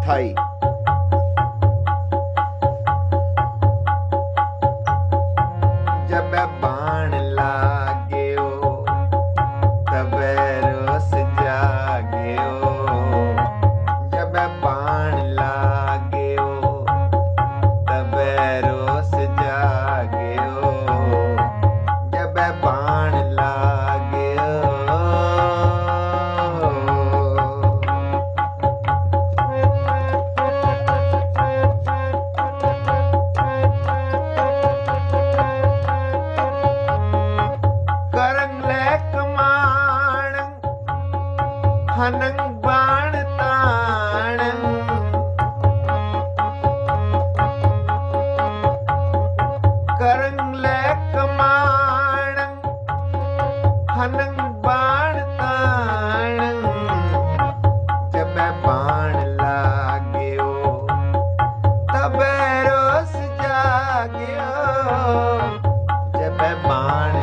28। जबै बाण लागयो तबै रोस जागयो, जबै बाण लागयो तबै रोस जागयो, जबै बाण लागयो। करंग ले कमान हनंग बाण ताण, करंग ले कमान हनंग बाण ताण, जबै बाण लागयो तबै रोस जागयो, जबै बाण